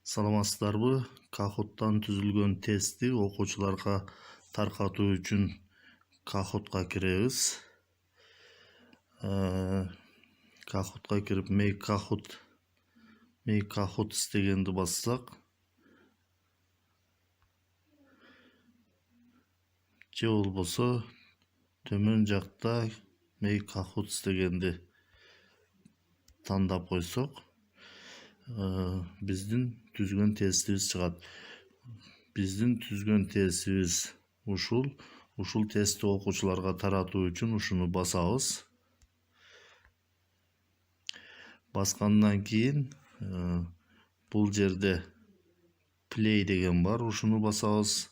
Саламатсыздарбы? Kahoot'tan түзүлгөн тестти окуучуларга таркатуу үчүн Kahoot'ка киребиз. Kahoot'ка кирип Make Kahoot дегенди бассак, же болбосо төмөн жакта Make Kahoot дегенди тандап койсок, биздин түзгөн тестибиз чыгат. Биздин түзгөн тестибиз ушул тестти окуучуларга таратуу үчүн ушуну басабыз. Баскандан кийин бул жерде play деген бар, ушуну басабыз.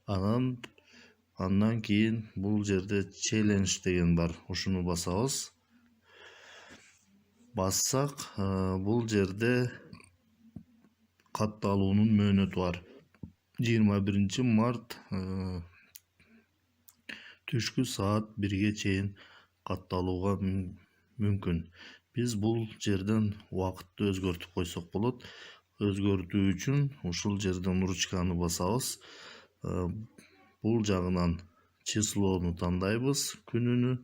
Андан кийин бул жерде challenge деген бар, ушуну басабыз. Бассак, бул жерде катталуунун мөөнөтү бар. 21 март түшкү саат 1-ге чейин катталууга мүмкүн. Биз бул жерден убакытты өзгөртүп койсок болот. Өзгөртүү үчүн ушул жерден ручканы басабыз. Бул жагынан числону тандайбыз, күнүнү.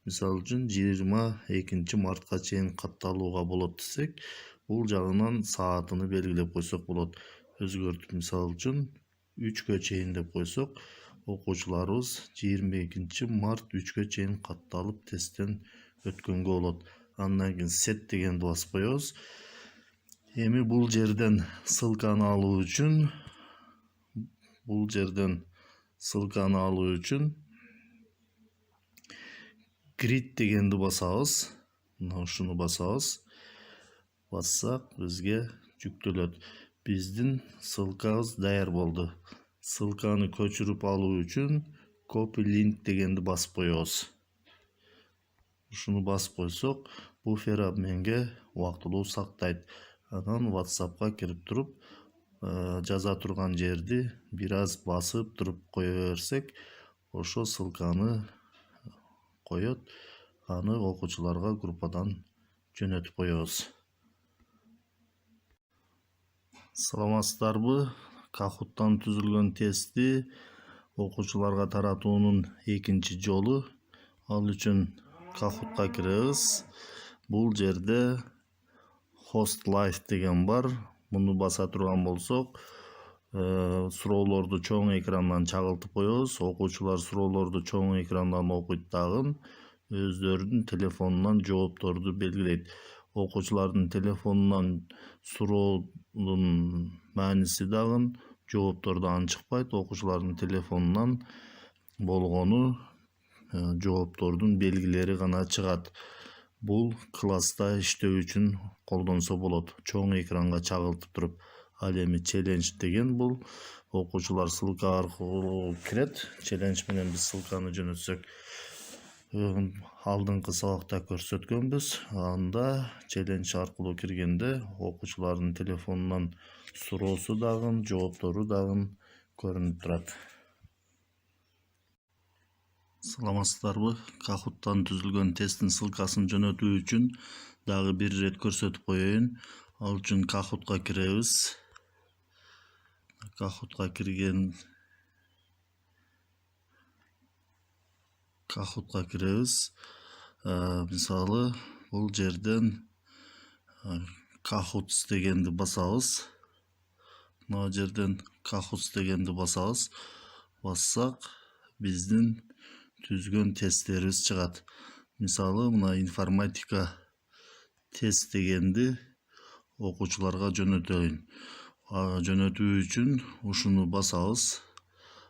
Мисалы үчүн 22 мартка чейин катталууга болот десек, бул жагынан саатыны белгилеп койсок болот. Өзгөртүп, мисалы үчүн 3-кө чейин деп койсок, окуучуларыбыз 22 март 3-кө чейин катталып тесттен өткөнгө болот. Андан кийин set дегенди басып коебуз. Эми бул жерден ссылканы алуу үчүн grid дегенди басабыз. Ушуну басабыз. Бассак, бизге жүктөлөт. Биздин ссылкабыз даяр болду. Ссылканы көчүрүп алуу үчүн copy link дегенди басып коебуз. Ушуну басып койсок, буфер обменге убактылуу сактайт. Анан WhatsApp'ка кирип туруп, жаза турган жерди бир аз басып туруп кое берсек, ошо ссылканы коет. Аны окуучуларга группадан жөнөтүп коебуз. Саламатсыздарбы? Kahoot'tan түзүлгөн тестти окуучуларга таратуунун экинчи жолу. Ал үчүн Kahoot'ка киребиз. Бул жерде Host Live деген бар. Муну баса турган болсок, суроолорду чоң экрандан чагылтып коебуз. Окуучулар суроолорду чоң экрандан окуйт дагы өздөрүнүн телефонунан жоопторду белгилейт. Окуучулардын телефонунан суроонун мааниси дагы жоопторду чыкпайт. Окуучулардын телефонунан болгону жооптордун белгилери гана чыгат. Бул класста иштөө үчүн колдонсо болот, чоң экранга чагылтып туруп. Ал эми challenge деген бул окуучулар ссылка аркылуу кирет. Challenge менен биз ссылканы жөнөтсөк, алдыңкы сабакта көрсөткөнбүз. Анда challenge аркылуу киргенде окуучулардын телефонунан суроосу дагы, жооптору дагы көрүнүп турат. Саламатсыздарбы? Kahoot'tan түзүлгөн тесттин ссылкасын жөнөтүү үчүн дагы бир ирет көрсөтүп коеюн. Ал үчүн Kahoot'ка киребиз. Kahoot'ка киребиз. Мисалы, бул жерден Kahoot дегенди басабыз. Мына жерден Kahoot дегенди басабыз. Бассак, биздин түзгөн тесттерибиз чыгат. Мисалы, мына информатика тест дегенди окуучуларга жөнөтөйүн. Жөнөтүү үчүн ушуну басабыз.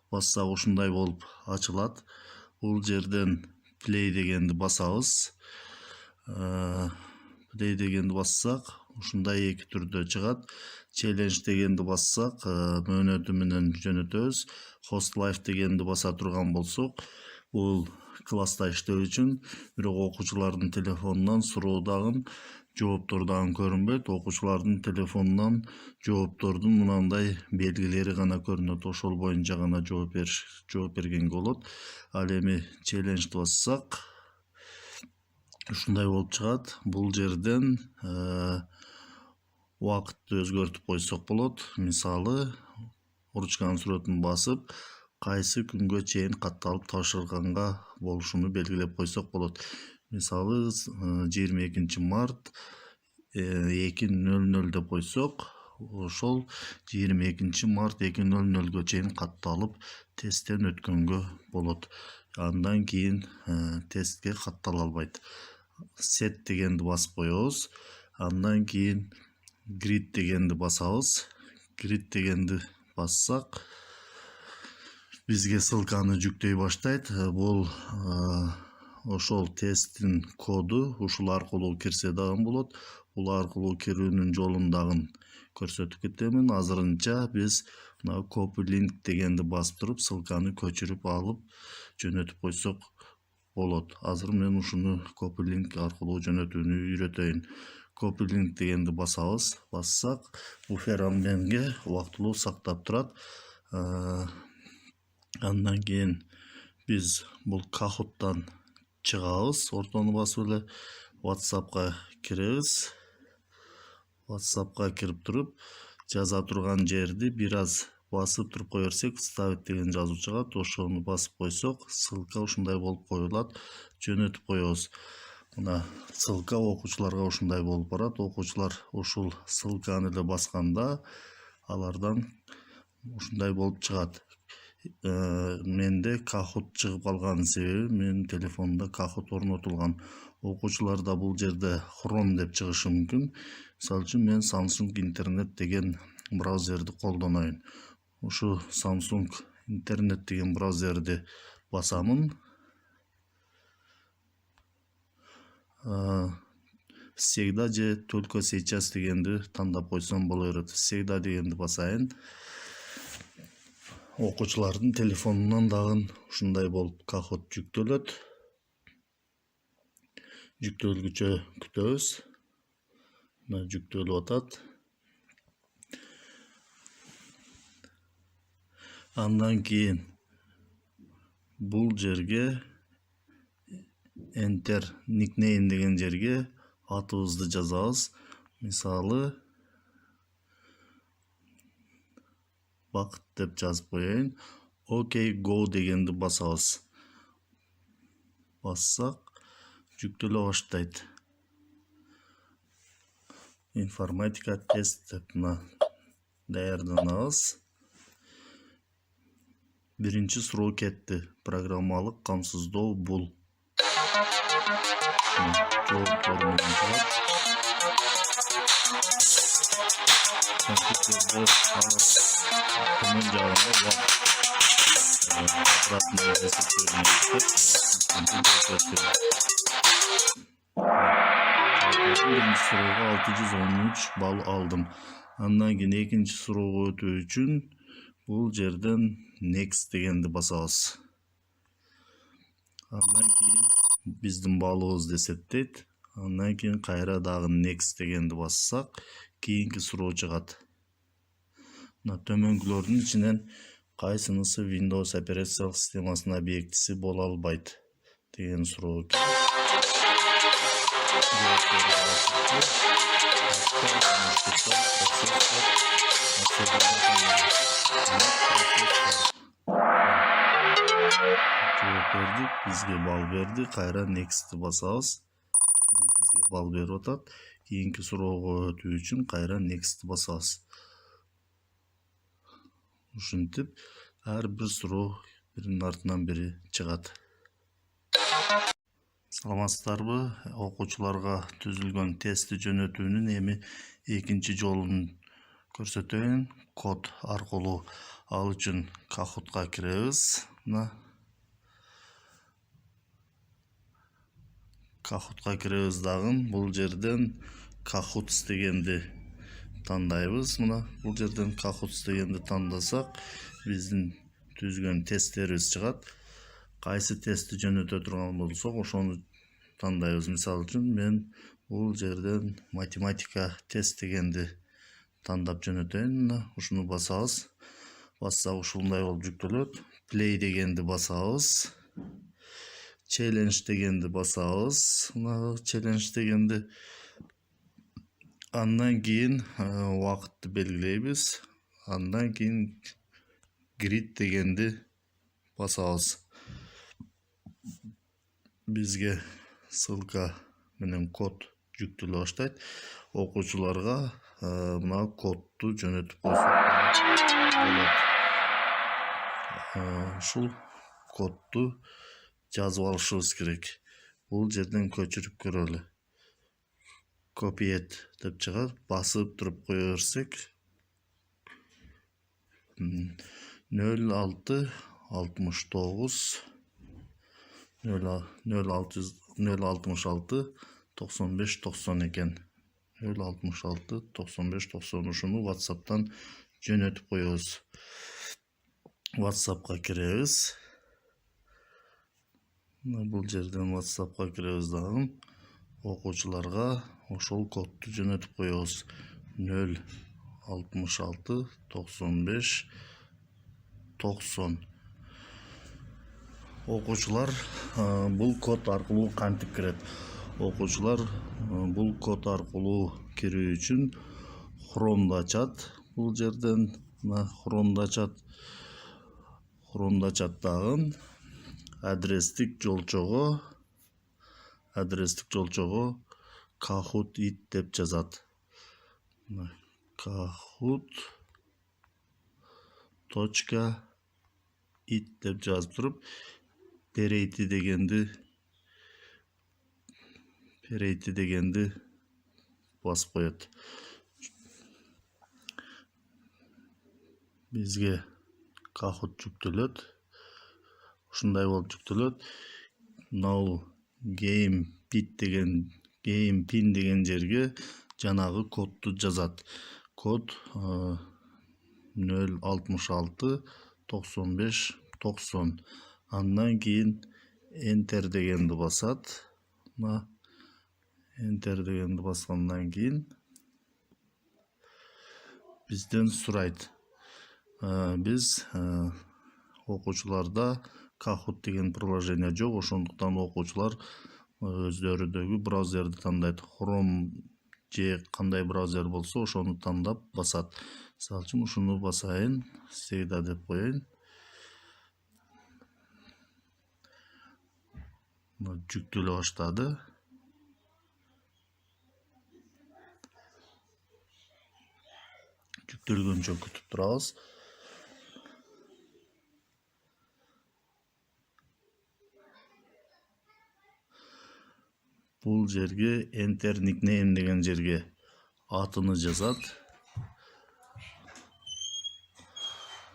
Бассак, ушундай болуп ачылат. Бул жерден play дегенди басабыз. Play дегенди бассак, ушундай эки түрдө чыгат. Challenge дегенди бассак, мөөнөтү менен жөнөтөбүз. Host Live дегенди баса турган болсок, бул класста иштөө үчүн, бирок окуучулардын телефонунан суроо дагы, жооптор дагы көрүнбөйт. Окуучулардын телефонунан жооптордун мынандай белгилери гана көрүнөт. Ошол боюнча гана жооп бергенге болот. Ал эми challenge бассак, ушундай болуп чыгат. Бул жерден убакытты өзгөртүп койсок болот. Мисалы, ручканын сүрөтүн басып, кайсы күнгө чейин катталып тапшырганга болушуну белгилеп койсок болот. Мисалы, 22 март 2:00 деп койсок, ошол 22 март 2:00 чейин катталып тесттен өткөнгө болот. Андан кийин тестке каттала албайт. Set дегенди басып коебуз. Андан кийин grid дегенди басабыз. Grid дегенди бассак, бизге ссылканы жүктөй баштайт. Бул ошол тесттин коду ушул аркылуу кирсе дагы болот. Бул аркылуу кирүүнүн жолун дагы көрсөтүп кетемин. Азырынча биз мына copy link дегенди басып туруп, ссылканы көчүрүп алып жөнөтүп койсок болот. Азыр мен ушуну copy link аркылуу жөнөтүүнү үйрөтөйүн. Copy link дегенди басабыз. Бассак, буфер менге убактылуу сактап турат. Андан кийин биз бул Kahoot'тан чыгабыз. Ортону басып эле WhatsApp'ка киребиз. WhatsApp'ка кирип туруп, жаза турган жерди бир аз басып туруп кое берсек, вставить деген жазуу чыгат. Ошону басып койсок, ссылка ушундай болуп коюлат. Жөнөтүп коебуз. Мына ссылка окуучуларга ушундай болуп барат. Окуучулар ушул ссылканы эле басканда алардан ушундай болуп чыгат. Менде Kahoot чыгып калганын себеби менин телефонумда Kahoot орнотулган. Окуучуларда бул жерде Chrome деп чыгышы мүмкүн. Мисалы үчүн мен Samsung интернет деген браузерди колдоноюн. Ушу Samsung интернет деген браузерди басамын. Всегда же только сейчас дегенди тандап койсом боло берет. Всегда дегенди басайын. Окуучулардын телефонунан дагы ушундай болуп Kahoot жүктөлөт. Жүктөлгүчө күтөбүз. Мына жүктөлүп атат. Андан кийин бул жерге enter nickname деген жерге атыбызды жазабыз. Мисалы, бакыт деп жазып коеюн. OK go дегенди басабыз. Бассак, жүктөлө баштайт. Информатика тест деп даярданабыз. Биринчи суроо кетти. Программалык камсыздоо бул. Жооптор менен чыгат. Компьютерде төмөн жагында обратный эсептөөнү биринчи суроого 613 балл алдым. Андан кийин экинчи суроого өтүү үчүн бул жерден next дегенди басабыз. Андан кийин биздин баллыбызды эсептейт. Андан кийин кайра дагы next дегенди бассак, кийинки суроо чыгат. Мына төмөнкүлөрдүн ичинен кайсынысы Windows операциялык системасынын объектиси боло албайт деген суроо. Бердик, бизге балл берди. Кайра next басабыз. Бизге балл берип атат. Кийинки суроого өтүү үчүн кайра next басабыз. Ушинтип ар бир суроо биринин артынан бири чыгат. Саламатсыздарбы? Окуучуларга түзүлгөн тестти жөнөтүүнүн эми экинчи жолун көрсөтөйүн. Код аркылуу ал үчүн Kahoot'ка киребиз. Kahoot'ка киребиз дагы. Бул жерден Kahoot дегенди тандайбыз. Мына бул жерден Kahoot дегенди тандасак, биздин түзгөн тесттерибиз чыгат. Кайсы тестти жөнөтө турган болсок, ошону тандайбыз. Мисалы үчүн мен бул жерден математика тест дегенди тандап жөнөтөйүн. Ушуну басабыз. Бассак ушундай болуп жүктөлөт. Play дегенди басабыз. Challenge дегенди басабыз. Мына challenge дегенди Андан кийин убакытты белгилейбиз. Андан кийин grid дегенди басабыз. Бизге ссылка менен код жүктөлө баштайт. Окуучуларга мына кодду жөнөтүп койсок болот. Ушул кодду жазып алышыбыз керек. Бул жерден көчүрүп көрөлү. Copiate деп чыгат. Басып туруп кое берсек 06 69 066 95 90 экен. 066 95 90 ушуну WhatsApp'tan жөнөтүп коебуз. WhatsApp'ка киребиз. Бул жерден WhatsApp'ка киребиз дагы. Окуучуларга ошол кодду жөнөтүп коебуз. 066 95 90. Окуучулар бул код аркылуу кантип кирет? Окуучулар бул код аркылуу кирүү үчүн Chrome'ду ачат. Бул жерден Chrome'ду ачат. Chrome'ду ачат дагы адрестик жолчого Kahoot it деп жазат. Kahoot.it деп жазып туруп перейти дегенди басып коет. Бизге Kahoot жүктөлөт. Ушундай болуп жүктөлөт. Now game pin деген жерге жанагы кодду жазат. Код 066 95 90. Андан кийин enter дегенди басат. Enter дегенди баскандан кийин бизден сурайт. Биз окуучуларда Kahoot деген приложение жок, ошондуктан окуучулар өздөрүдөгү браузерди тандайт. Chrome же кандай браузер болсо ошону тандап басат. Мисалы үчүн ушуну басайын, Сейда деп коеюн. Жүктөлө баштады. Жүктөлгөнчө күтүп турабыз. Бул жерге enter nickname деген жерге атыны жазат.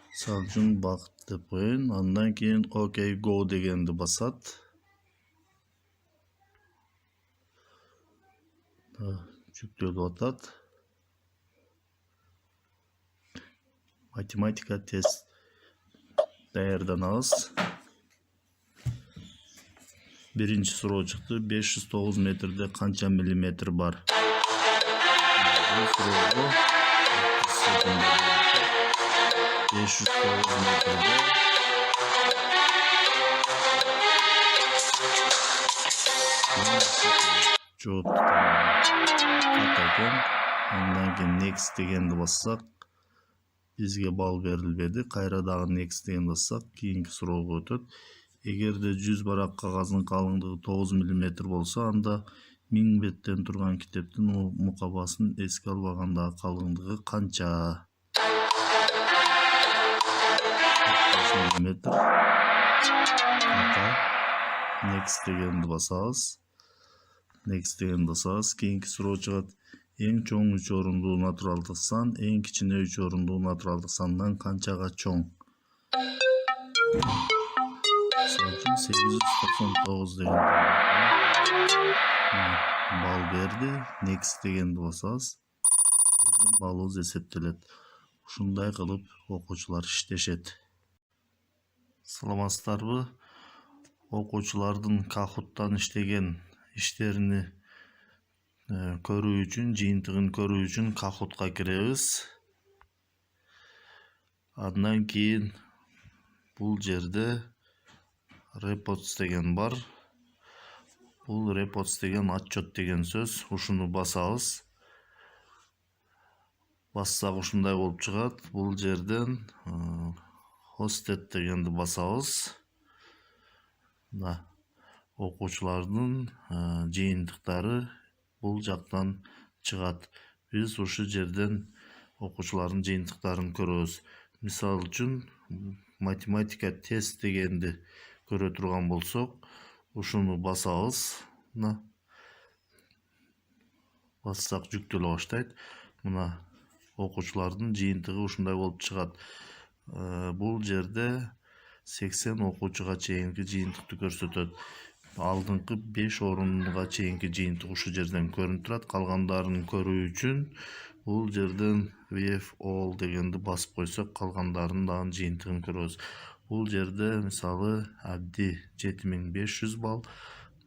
Мисалы үчүн Бакыт деп коеюн. Андан кийин OK go дегенди басат. Жүктөлүп атат. Математика тест даярданабыз. Биринчи суроо чыкты. 509 метрде канча миллиметр бар? Бул суроого 509 метрде жоопту экен. Андан кийин next дегенди бассак, бизге балл берилбеди. Кайра дагы next дегенди бассак, кийинки суроого өтөт. Эгерде 100 барак кагаздын калыңдыгы 9 мм болсо, анда 1000 беттен турган китептин мукабасын эске албагандагы калыңдыгы канча? 9 мм. Next дегенди басабыз. Кийинки суроо чыгат. Эң чоң 3 орундуу натуралдык сан, эң кичине 3 орундуу натуралдык сандан канчага чоң? 899 деген балл берди. Next дегенди басабыз. Балыбыз эсептелет. Ушундай кылып окуучулар иштешет. Саламатсыздарбы? Окуучулардын Kahoot'tan иштеген иштерини көрүү үчүн, жыйынтыгын көрүү үчүн Kahoot'ка киребиз. Андан кийин бул жерде reports деген бар. Бул reports деген отчет деген сөз. Ушуну басабыз. Бассак ушундай болуп чыгат. Бул жерден hosted дегенди басабыз. Мына окуучулардын жыйынтыктары бул жактан чыгат. Биз ушул жерден окуучулардын жыйынтыктарын көрөбүз. Мисал үчүн математика тест дегенди көрө турган болсок, ушуну басабыз. Мына бассак жүктөлө баштайт. Мына окуучулардын жыйынтыгы ушундай болуп чыгат. Бул жерде 80 окуучуга чейинки жыйынтыкты көрсөтөт. Алдыңкы 5 орунга чейинки жыйынтык ушул жерден көрүнүп турат. Калгандарын көрүү үчүн бул жерден view all дегенди басып койсок, калгандарын дагы жыйынтыгын көрөбүз. Бул жерде мисалы Абди 7500 балл,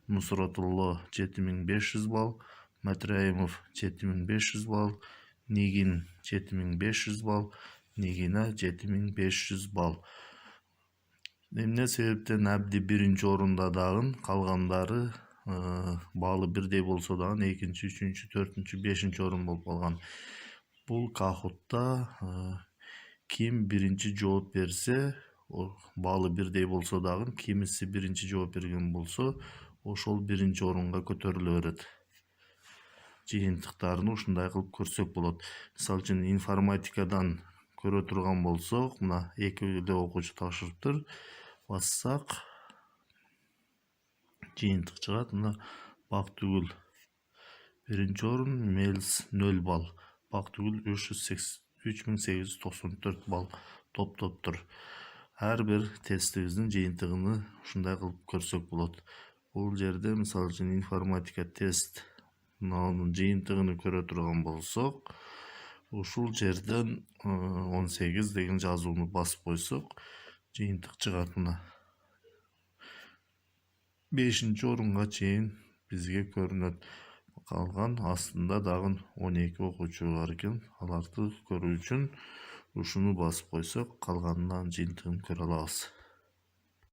Нусратулло 7500 балл, Матряимов 7500 балл, Нигин 7500 балл, Нигина 7500 балл. Эмне себептен Абди биринчи орунда дагы, калгандары баалы бирдей болсо дагы экинчи, үчүнчү, төртүнчү, бешинчи орун болуп калган. Бул Кахутта ким биринчи жооп берсе, баалы бирдей болсо дагы, кимиси биринчи жооп берген болсо, ошол биринчи орунга көтөрүлө берет. Жыйынтыктарын ушундай кылып көрсөк болот. Мисалы үчүн информатикадан көрө турган болсок, мына эки эле окуучу тапшырыптыр. Бассак жыйынтык чыгат. Мына Бактыгүл биринчи орун, Мелс 0 балл, Бактыгүл 3894 балл топтоптур. Ар бир тестибиздин жыйынтыгын ушундай кылып көрсөк болот. Бул жерде мисалы үчүн информатика тест анын жыйынтыгын көрө турган болсок, ушул жерден 18 деген жазууну басып койсок, жыйынтык чыгат. Мына 5-нчи орунга чейин бизге көрүнөт. Калган астында дагы 12 окуучу бар экен. Аларды көрүү үчүн ушуну басып койсок, калганынан жыйынтыгын көрө алабыз.